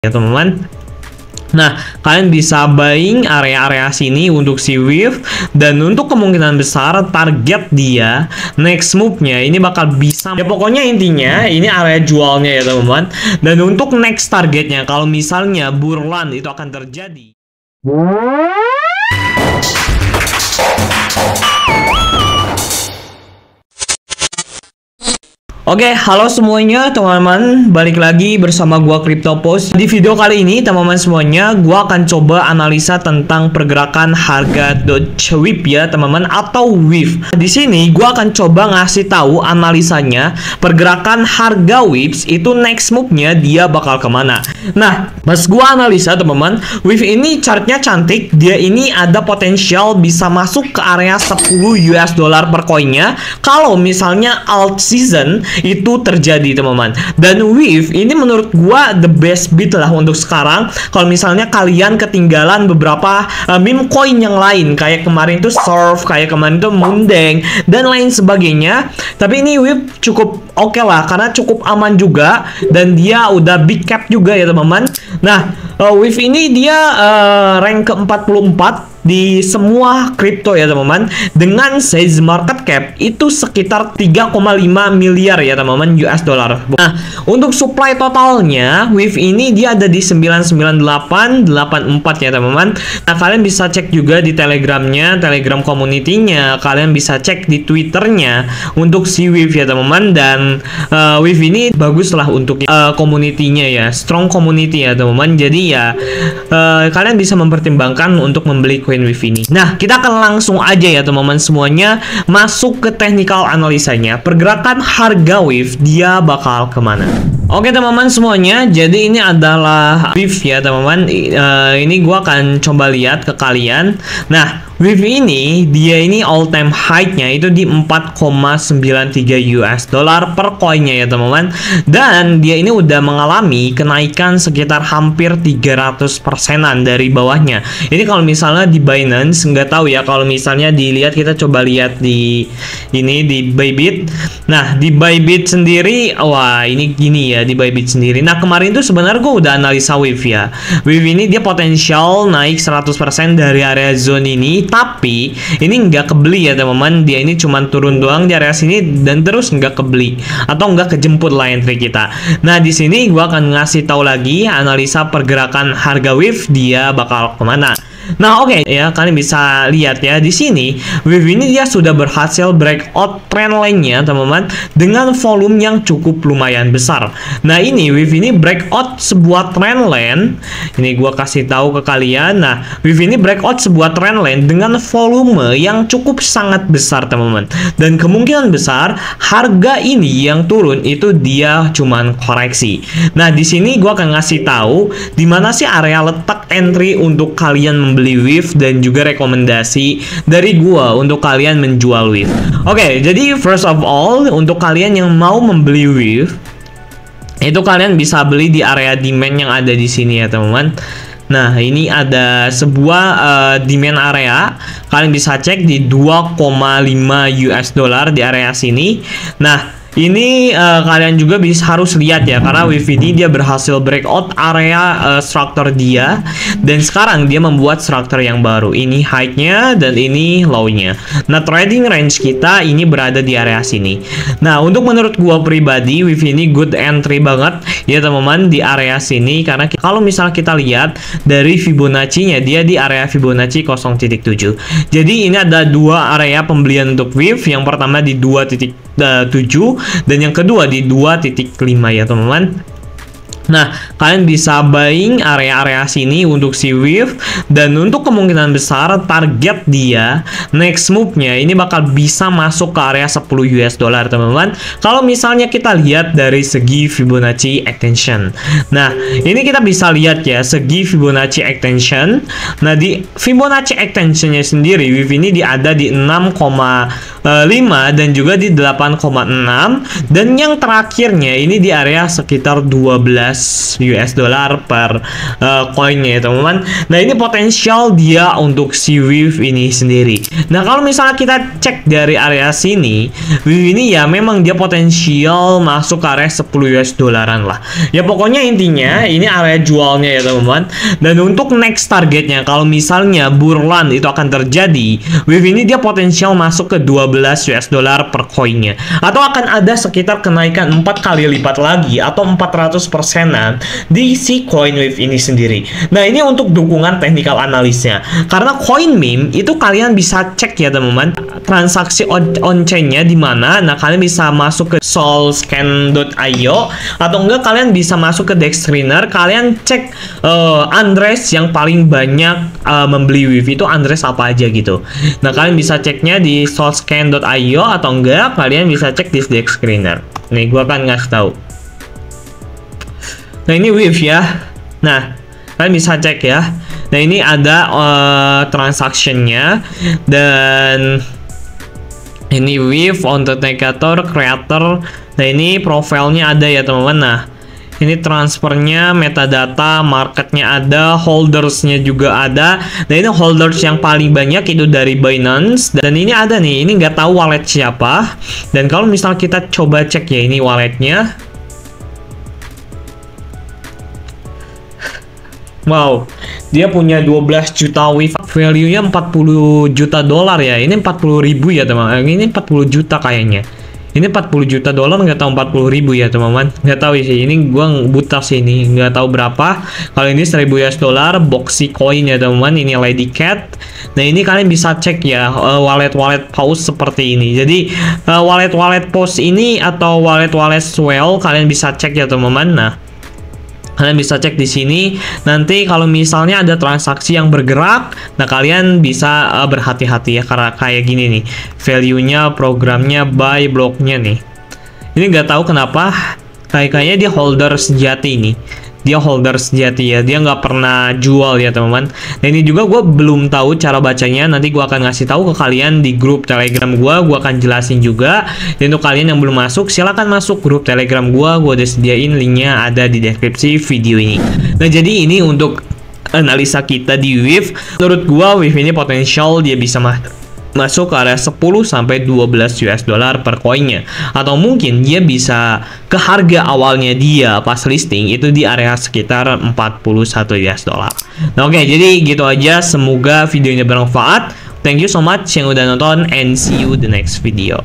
ya teman-teman. Nah, kalian bisa buying area-area sini untuk si Wave, dan untuk kemungkinan besar target dia next move-nya ini bakal bisa, ya pokoknya intinya ini area jualnya ya teman-teman. Dan untuk next targetnya kalau misalnya buruan itu akan terjadi. Oke, halo semuanya teman-teman, balik lagi bersama gua CryptoPost. Di video kali ini teman-teman semuanya, gua akan coba analisa tentang pergerakan harga Doge WIP ya teman-teman, atau WIF. Di sini gua akan coba ngasih tahu analisanya pergerakan harga WIPs itu next move-nya dia bakal kemana. Nah, pas gua analisa teman-teman, WIF ini chartnya cantik, dia ini ada potensial bisa masuk ke area 10 US dollar per koinnya kalau misalnya alt season itu terjadi teman-teman. Dan WIF ini menurut gua the best bid lah untuk sekarang. Kalau misalnya kalian ketinggalan beberapa meme coin yang lain, kayak kemarin tuh Surf, kayak kemarin tuh Mundeng dan lain sebagainya. Tapi ini WIF cukup oke lah, karena cukup aman juga dan dia udah big cap juga ya teman-teman. Nah, WIF ini dia rank ke-44 di semua kripto ya teman-teman, dengan size market cap itu sekitar 3,5 miliar ya teman-teman US dollar. Nah, untuk supply totalnya WIF ini dia ada di 99884 ya teman-teman. Nah, kalian bisa cek juga di telegramnya, telegram community-nya, kalian bisa cek di twitternya untuk si WIF ya teman-teman. Dan WIF ini bagus lah untuk community-nya ya, strong community ya teman-teman. Jadi ya kalian bisa mempertimbangkan untuk membeli coin WIF ini. Nah, kita akan langsung aja ya teman-teman semuanya masuk ke technical analisanya. Pergerakan harga WIF dia bakal kemana? Oke teman-teman semuanya, jadi ini adalah WIF ya teman-teman. Ini gua akan coba lihat ke kalian. Nah, WIF ini dia ini all time high-nya itu di 4,93 US dollar per koinnya ya teman-teman. Dan dia ini udah mengalami kenaikan sekitar hampir 300%-an dari bawahnya. Ini kalau misalnya di Binance, nggak tahu ya, kalau misalnya dilihat, kita coba lihat di ini di Bybit. Nah, di Bybit sendiri, wah ini gini ya di Bybit sendiri. Nah, kemarin tuh sebenarnya gue udah analisa WIF ya. WIF ini dia potensial naik 100% dari area zone ini, tapi ini nggak kebeli ya teman-teman. Dia ini cuma turun doang di area sini dan terus nggak kebeli atau nggak kejemput lah entry kita. Nah, di sini gua akan ngasih tahu lagi analisa pergerakan harga WIF dia bakal kemana. Nah, oke ya, kalian bisa lihat ya di sini WIF ini dia sudah berhasil breakout trend line-nya teman-teman dengan volume yang cukup lumayan besar. Nah, ini WIF ini breakout sebuah trend line. Ini gua kasih tahu ke kalian. Nah, WIF ini breakout sebuah trend line dengan volume yang cukup sangat besar teman-teman. Dan kemungkinan besar harga ini yang turun itu dia cuman koreksi. Nah, di sini gua akan ngasih tahu di mana sih area letak entry untuk kalian membeli WIF dan juga rekomendasi dari gua untuk kalian menjual WIF. Oke, jadi first of all untuk kalian yang mau membeli WIF itu kalian bisa beli di area demand yang ada di sini ya teman-teman. Nah, ini ada sebuah demand area. Kalian bisa cek di 2,5 US dollar di area sini. Nah, ini kalian juga harus lihat ya, karena WIF ini dia berhasil breakout area struktur dia, dan sekarang dia membuat struktur yang baru. Ini high-nya dan ini low-nya. Nah, trading range kita ini berada di area sini. Nah, untuk menurut gua pribadi WIF ini good entry banget ya teman-teman di area sini, karena kalau misalnya kita lihat dari Fibonacci-nya dia di area Fibonacci 0.7. Jadi ini ada dua area pembelian untuk WIF. Yang pertama di 2.7 dan yang kedua di 2.5 ya teman-teman. Nah, kalian bisa buying area-area sini untuk si WIF, dan untuk kemungkinan besar target dia next move-nya ini bakal bisa masuk ke area 10 US dollar teman-teman. Kalau misalnya kita lihat dari segi Fibonacci extension. Nah, ini kita bisa lihat ya segi Fibonacci extension. Nah, di Fibonacci extension-nya sendiri WIF ini ada di 6,5 dan juga di 8,6, dan yang terakhirnya ini di area sekitar 12 US dollar per koinnya ya teman-teman. Nah ini potensial dia untuk si WIF ini sendiri. Nah kalau misalnya kita cek dari area sini, WIF ini ya memang dia potensial masuk ke area 10 US dollaran lah. Ya pokoknya intinya ini area jualnya ya teman-teman. Dan untuk next targetnya, kalau misalnya bulan itu akan terjadi, WIF ini dia potensial masuk ke 12 US dollar per koinnya, atau akan ada sekitar kenaikan 4 kali lipat lagi atau 400%-an di si koin WIF ini sendiri. Nah ini untuk dukungan technical analisnya, karena koin meme itu kalian bisa cek ya teman-teman transaksi on-chain-nya di mana. Nah kalian bisa masuk ke solscan.io atau enggak kalian bisa masuk ke Dextrainer, kalian cek address yang paling banyak membeli WIF itu address apa aja gitu. Nah kalian bisa ceknya di solscan.io atau enggak kalian bisa cek di Dextrainer. Nih gua akan ngasih tahu. Nah ini WIF ya. Nah kalian bisa cek ya. Nah ini ada transaction-nya, dan ini WIF, authenticator, creator. Nah ini profilnya ada ya teman-teman. Nah ini transfernya, metadata, marketnya ada, holdersnya juga ada. Nah ini holders yang paling banyak itu dari Binance, dan ini ada nih, ini nggak tahu wallet siapa. Dan kalau misal kita coba cek ya ini walletnya. Wow, dia punya 12 juta WIF, value-nya 40 juta dolar ya. Ini 40.000 ya teman-teman. Ini 40 juta kayaknya. Ini 40 juta dolar, nggak tahu 40.000 ya teman-teman. Nggak tahu sih, ini gua buta sih, ini nggak tahu berapa. Kalau ini 1000 US dollar, Boxy coin ya teman-teman. Ini Lady Cat. Nah ini kalian bisa cek ya wallet-wallet pause seperti ini. Jadi wallet-wallet pause ini atau wallet-wallet swell kalian bisa cek ya teman-teman. Nah kalian bisa cek di sini. Nanti kalau misalnya ada transaksi yang bergerak, nah kalian bisa berhati-hati ya, karena kayak gini nih value-nya, programnya, buy blocknya nih. Ini nggak tahu kenapa kayaknya dia holder sejati nih. Dia holder sejati ya, dia nggak pernah jual ya teman-teman. Nah ini juga gue belum tahu cara bacanya, nanti gue akan ngasih tahu ke kalian di grup Telegram gue akan jelasin juga. Dan untuk kalian yang belum masuk, silahkan masuk grup Telegram gue udah sediain linknya ada di deskripsi video ini. Nah jadi ini untuk analisa kita di WIF. Menurut gue WIF ini potensial dia bisa masuk ke area 10 sampai 12 US dollar per koinnya, atau mungkin dia bisa ke harga awalnya dia pas listing itu di area sekitar 41 US dollar. Nah oke, jadi gitu aja, semoga videonya bermanfaat. Thank you so much yang udah nonton, and see you the next video.